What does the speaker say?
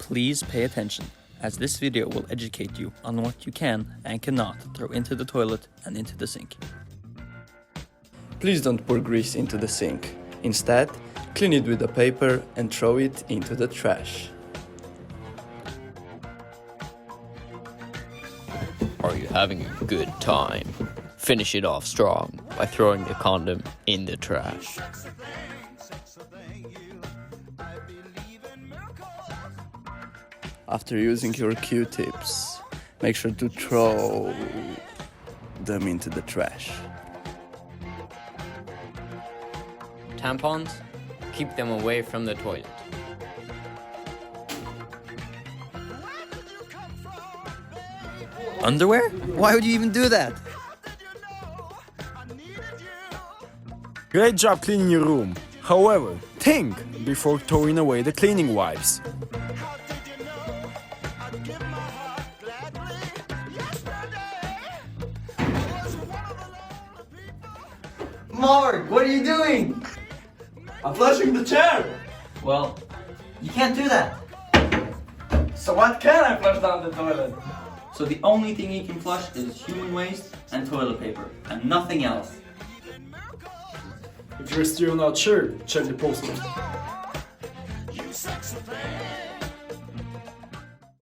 Please pay attention, as this video will educate you on what you can and cannot throw into the toilet and into the sink. Please don't pour grease into the sink. Instead, clean it with a paper and throw it into the trash. Are you having a good time? Finish it off strong by throwing the condom in the trash. After using your Q-tips, make sure to throw them into the trash. Tampons? Keep them away from the toilet. Underwear? Why would you even do that? Great job cleaning your room. However, think before throwing away the cleaning wipes. Mark, what are you doing? I'm flushing the chair! Well, you can't do that. So what can I flush down the toilet? So the only thing you can flush is human waste and toilet paper, and nothing else. If you're still not sure, check the posters.